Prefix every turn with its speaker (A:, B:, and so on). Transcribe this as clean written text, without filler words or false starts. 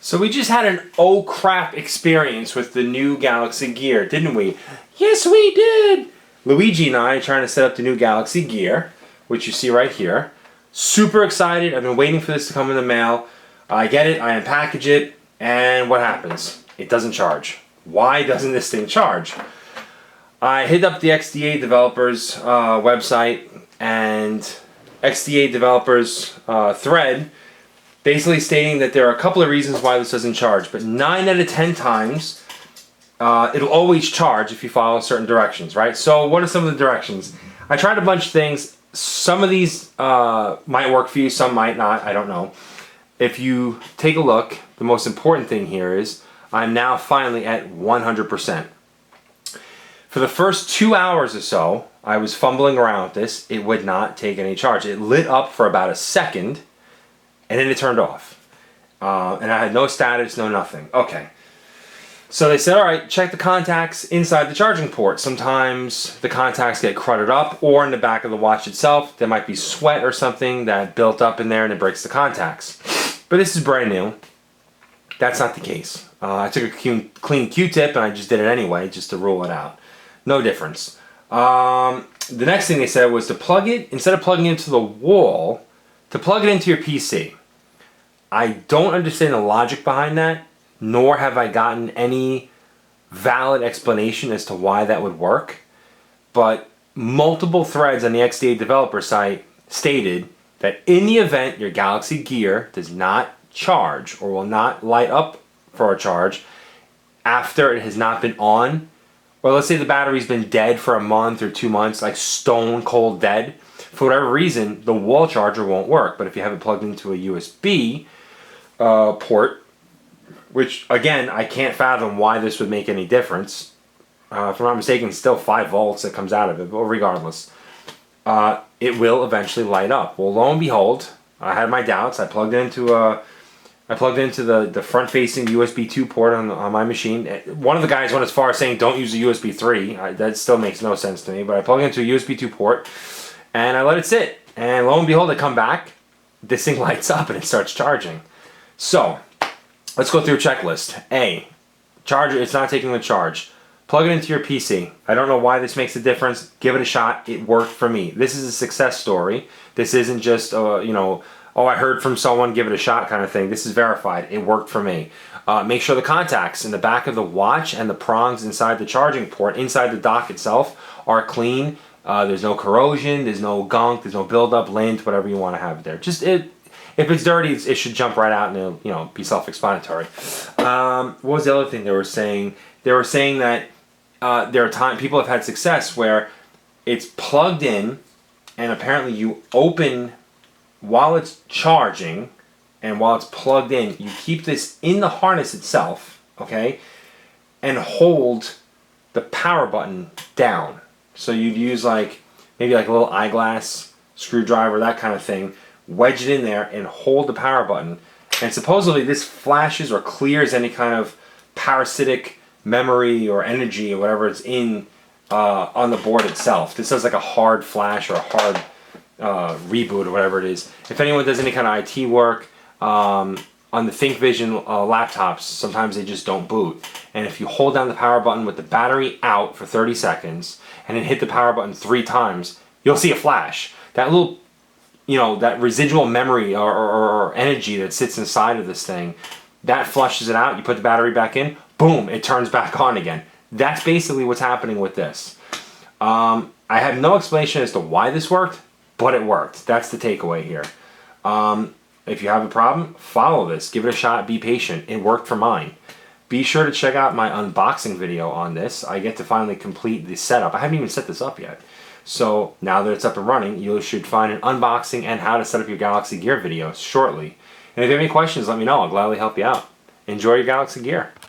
A: So we just had an oh crap experience with the new Galaxy Gear, didn't we? Yes, we did! Luigi and I are trying to set up the new Galaxy Gear, which you see right here. Super excited. I've been waiting for this to come in the mail. I get it, I unpackage it, and what happens? It doesn't charge. Why doesn't this thing charge? I hit up the XDA developers website, and XDA developers thread basically stating that there are a couple of reasons why this doesn't charge, but 9 out of 10 times it'll always charge if you follow certain directions, right? So what are some of the directions? I tried a bunch of things. Some of these might work for you, some might not, I don't know. If you take a look, the most important thing here is I'm now finally at 100%. For the first 2 hours or so, I was fumbling around with this. It would not take any charge. It lit up for about a second, and then it turned off. And I had no status, no nothing. Okay. So they said, all right, check the contacts inside the charging port. Sometimes the contacts get crudted up, or in the back of the watch itself, there might be sweat or something that built up in there and it breaks the contacts. But this is brand new. That's not the case. I took a clean Q-tip and I just did it anyway, just to rule it out. No difference. The next thing they said was to plug it, instead of plugging it into the wall, to plug it into your PC. I don't understand the logic behind that, nor have I gotten any valid explanation as to why that would work. But multiple threads on the XDA developer site stated that in the event your Galaxy Gear does not charge or will not light up for a charge after it has not been on, or let's say the battery's been dead for a month or 2 months, like stone cold dead, for whatever reason, the wall charger won't work. But if you have it plugged into a USB port, which again, I can't fathom why this would make any difference. If I'm not mistaken, it's still 5 volts that comes out of it, but regardless, it will eventually light up. Well, lo and behold, I had my doubts. I plugged into the front-facing USB 2 port on my machine. One of the guys went as far as saying don't use a USB 3. That still makes no sense to me, but I plugged into a USB 2 port and I let it sit. And lo and behold, I come back, this thing lights up and it starts charging. So, let's go through a checklist. A, charger, it's not taking the charge. Plug it into your PC. I don't know why this makes a difference. Give it a shot. It worked for me. This is a success story. This isn't just, oh, I heard from someone, give it a shot kind of thing. This is verified. It worked for me. Make sure the contacts in the back of the watch and the prongs inside the charging port, inside the dock itself, are clean. There's no corrosion, there's no gunk, there's no buildup, lint, whatever you want to have there. If it's dirty, it should jump right out and it'll, be self-explanatory. What was the other thing they were saying? They were saying that there are times people have had success where it's plugged in, and apparently you open while it's charging, and while it's plugged in, you keep this in the harness itself, okay, and hold the power button down. So you'd use maybe a little eyeglass screwdriver, that kind of thing, wedge it in there and hold the power button. And supposedly this flashes or clears any kind of parasitic memory or energy or whatever it's in on the board itself. This does like a hard flash or a hard reboot or whatever it is. If anyone does any kind of IT work on the ThinkVision laptops, sometimes they just don't boot. And if you hold down the power button with the battery out for 30 seconds and then hit the power button 3 times, you'll see a flash. That little, that residual memory or energy that sits inside of this thing, that flushes it out. You put the battery back in, boom, it turns back on again. That's basically what's happening with this. I have no explanation as to why this worked, but it worked. That's the takeaway here. If you have a problem, follow this. Give it a shot. Be patient. It worked for mine. Be sure to check out my unboxing video on this. I get to finally complete the setup. I haven't even set this up yet. So now that it's up and running, you should find an unboxing and how to set up your Galaxy Gear video shortly. And if you have any questions, let me know. I'll gladly help you out. Enjoy your Galaxy Gear.